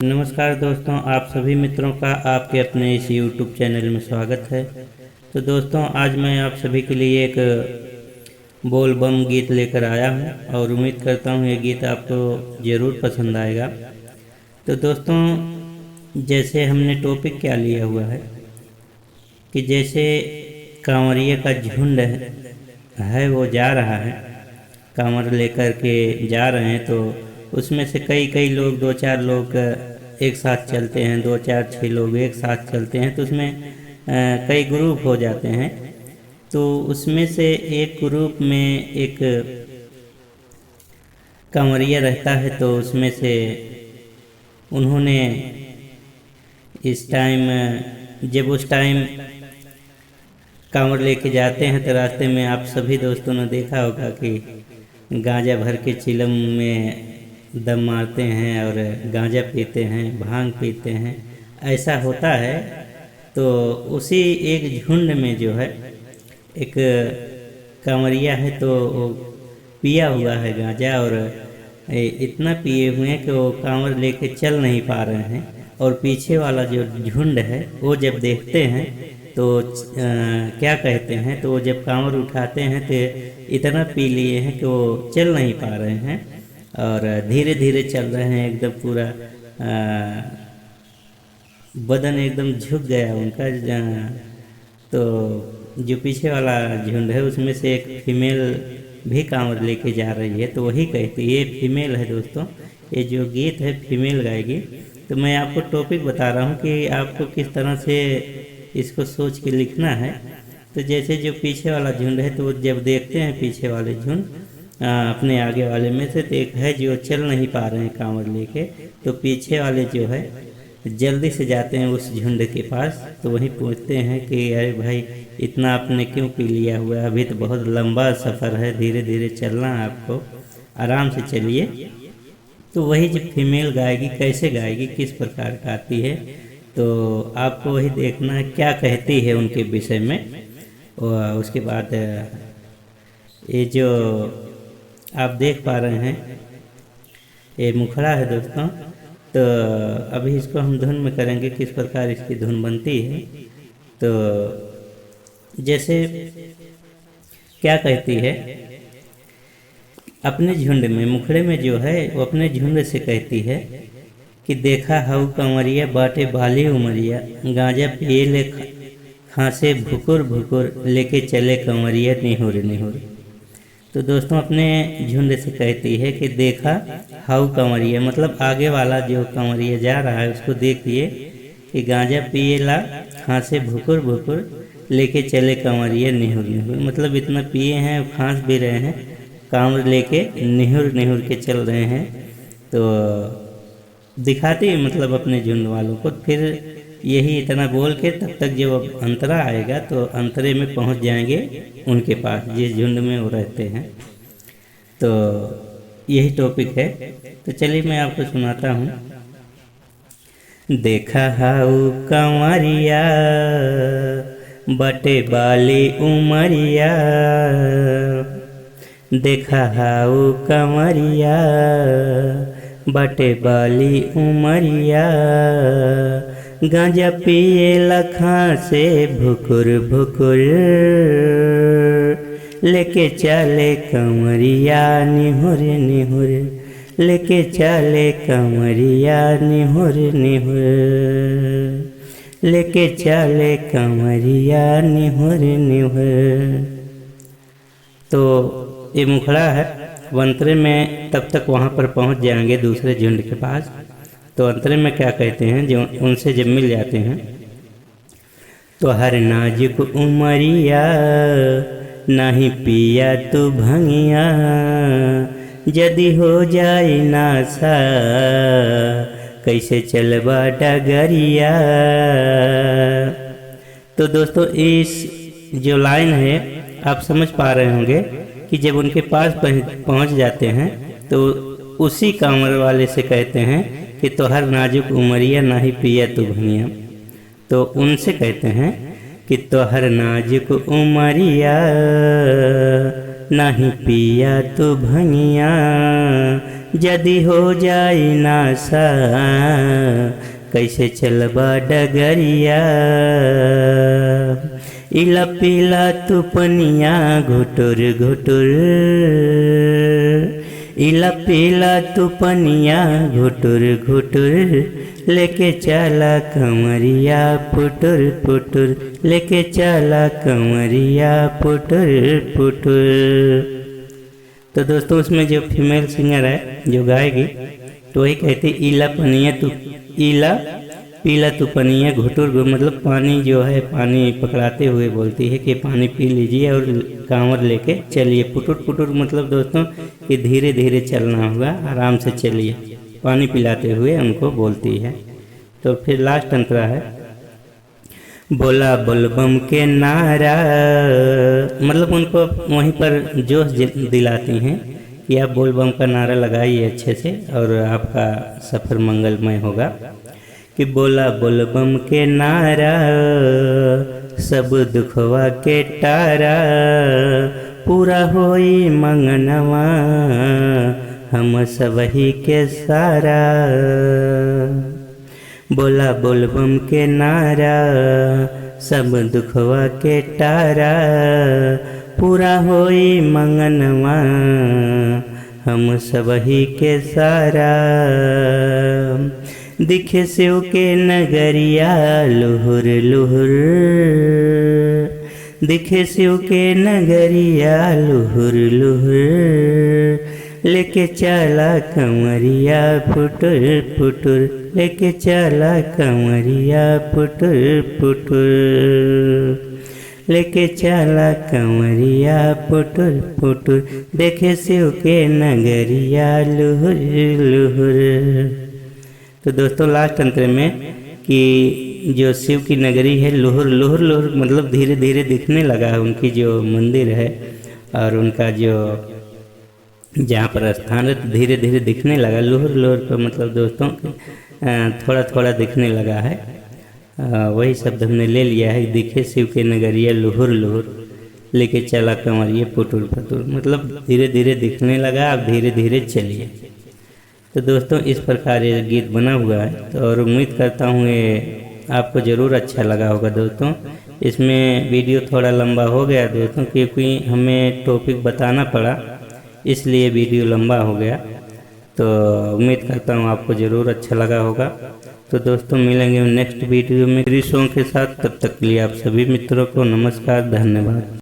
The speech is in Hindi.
नमस्कार दोस्तों, आप सभी मित्रों का आपके अपने इस YouTube चैनल में स्वागत है। तो दोस्तों, आज मैं आप सभी के लिए एक बोल बम गीत लेकर आया हूं और उम्मीद करता हूं ये गीत आपको ज़रूर पसंद आएगा। तो दोस्तों, जैसे हमने टॉपिक क्या लिया हुआ है कि जैसे कांवरिया का झुंड है वो जा रहा है, कांवर लेकर के जा रहे हैं, तो उसमें से कई लोग, दो चार लोग एक साथ चलते हैं, दो चार छः लोग एक साथ चलते हैं, तो उसमें कई ग्रुप हो जाते हैं। तो उसमें से एक ग्रुप में एक कांवरिया रहता है, तो उसमें से उन्होंने इस टाइम, जब उस टाइम कांवर लेके जाते हैं तो रास्ते में आप सभी दोस्तों ने देखा होगा कि गांजा भर के चिलम में दम मारते हैं और गांजा पीते हैं, भांग पीते हैं, ऐसा होता है। तो उसी एक झुंड में जो है एक कांवरिया है, तो वो पिया हुआ है गांजा और इतना पिए हुए हैं कि वो कांवर लेके चल नहीं पा रहे हैं। और पीछे वाला जो झुंड है वो जब देखते हैं तो क्या कहते हैं, तो वो जब कांवर उठाते हैं तो इतना पी लिए हैं कि वो चल नहीं पा रहे हैं और धीरे धीरे चल रहे हैं। एकदम पूरा बदन एकदम झुक गया उनका। तो जो पीछे वाला झुंड है उसमें से एक फीमेल भी कांवर लेके जा रही है, तो वही कहती है, ये फीमेल है दोस्तों, ये जो गीत है फीमेल गाएगी। तो मैं आपको टॉपिक बता रहा हूँ कि आपको किस तरह से इसको सोच के लिखना है। तो जैसे जो पीछे वाला झुंड है, तो वो जब देखते हैं पीछे वाले झुंड अपने आगे वाले में से, तो एक है जो चल नहीं पा रहे हैं कांवर लेके, तो पीछे वाले जो है जल्दी से जाते हैं उस झुंड के पास। तो वहीं पूछते हैं कि अरे भाई, इतना आपने क्यों पी लिया हुआ है, अभी तो बहुत लंबा सफ़र है, धीरे धीरे चलना है आपको, आराम से चलिए। तो वही जो फीमेल गाएगी कैसे गाएगी, किस प्रकार गाती है, तो आपको वही देखना है क्या कहती है उनके विषय में। और उसके बाद ये जो आप देख पा रहे हैं ये मुखड़ा है दोस्तों। तो अभी इसको हम धुन में करेंगे, किस प्रकार इसकी धुन बनती है। तो जैसे क्या कहती है, अपने झुंड में, मुखड़े में जो है वो अपने झुंड से कहती है कि देखा हाउ कंवरिया बाटे बाली उमरिया, गांजा पिए ले खांसे भुकुर भुकुर, लेके चले कंवरिया निहुर निहुर। तो दोस्तों, अपने झुंड से कहती है कि देखा हाउ कंवरिया, मतलब आगे वाला जो कंवरिया जा रहा है उसको देखिए कि गांजा पिए ला खांसे भुकुर भुकुर, लेके चले कंवरिया निहुर निहुर, मतलब इतना पिए हैं, खांस भी रहे हैं, कांवर लेके निहुर निहुर के चल रहे हैं। तो दिखाती है मतलब अपने झुंड वालों को। फिर यही इतना बोल के तब तक जब अंतरा आएगा तो अंतरे में पहुंच जाएंगे उनके पास जिस झुंड में वो रहते हैं। तो यही टॉपिक है। तो चलिए मैं आपको सुनाता हूँ। देखा हाउ कंवरिया बटे बाली उमरिया, देखा हाउ कंवरिया बटे बाली उमरिया, गांजा पिए लखा से भुकुर भुकुर, लेके चले कंवरिया निहुर निहुर, लेके चले कंवरिया निहुर निहुर, लेके चले कंवरिया निहुर निहुर। तो ये मुखड़ा है। अंतरे में तब तक वहाँ पर पहुँच जाएंगे दूसरे झुंड के पास। तो अंतरे में क्या कहते हैं, जो उनसे जब मिल जाते हैं तो हर नाजुक उमरिया नहीं पिया तू भंगिया, यदि हो जाए नासा कैसे चलबा डगरिया। तो दोस्तों, इस जो लाइन है आप समझ पा रहे होंगे कि जब उनके पास पहुंच जाते हैं तो उसी कांवर वाले से कहते हैं कि तोहर नाजुक उमरिया नहीं पिया तू भंगिया। तो उनसे कहते हैं कि तोहर नाजुक उमरिया नहीं पिया तू भंगिया, यदि हो जाई नासा कैसे चलबा डगरिया। इला पीला तू पनिया घुटुर घुटुर, इला पीला तू पनिया घुटुर घुटुर, लेके चला कमरिया पुटुर पुटुर, लेके चला कमरिया पुटुर पुटुर। तो दोस्तों उसमें जो फीमेल सिंगर है जो गाएगी तो वही कहती इला पनिया तू, इला पीला तू पनिया घुटुर, मतलब पानी जो है पानी पकड़ाते हुए बोलती है कि पानी पी लीजिए और कांवर लेके चलिए। पुटुर पुटुर मतलब दोस्तों कि धीरे धीरे चलना होगा, आराम से चलिए, पानी पिलाते हुए उनको बोलती है। तो फिर लास्ट अंतरा है बोला बोलबम के नारा, मतलब उनको वहीं पर जोश दिलाती हैं कि आप बोलबम का नारा लगाइए अच्छे से और आपका सफ़र मंगलमय होगा। कि बोला बोलबम के नारा सब दुखवा के टारा, पूरा होई मंगनवा हम सबही के सारा। बोला बोलबम के नारा सब दुखवा के टारा, पूरा होई मंगनवा हम सबही के सारा। दिखे शिव के नगरिया लुहुर लुहुर, दिखे शिव के नगरिया लुहुर लुहुर, लेके चला कमरिया पुटुर पुटुर, लेके चला कमरिया पुटुर पुटुर, लेके चला कमरिया पुटुर पुटुर, देखे शिव के नगरिया लुहुर लुहुर। तो दोस्तों लास्ट अंतर में कि जो शिव की नगरी है लुहुर लुहुर लुहुर मतलब धीरे धीरे दिखने लगा है, उनकी जो मंदिर है और उनका जो जहाँ पर स्थान है तो धीरे धीरे दिखने लगा। लुहुर लुहुर पर मतलब दोस्तों थोड़ा थोड़ा दिखने लगा है, वही शब्द हमने ले लिया है। दिखे शिव के नगरिया लुहुर लुहुर, लेके चला कंवरिया पुटुर पुटुर, मतलब धीरे धीरे दिखने लगा, आप धीरे धीरे चलिए। तो दोस्तों इस प्रकार ये गीत बना हुआ है, तो और उम्मीद करता हूँ ये आपको ज़रूर अच्छा लगा होगा दोस्तों। इसमें वीडियो थोड़ा लंबा हो गया दोस्तों, क्योंकि हमें टॉपिक बताना पड़ा, इसलिए वीडियो लंबा हो गया। तो उम्मीद करता हूँ आपको ज़रूर अच्छा लगा होगा। तो दोस्तों मिलेंगे नेक्स्ट वीडियो में फ्री सॉन्ग के साथ, तब तक के लिए आप सभी मित्रों को नमस्कार, धन्यवाद।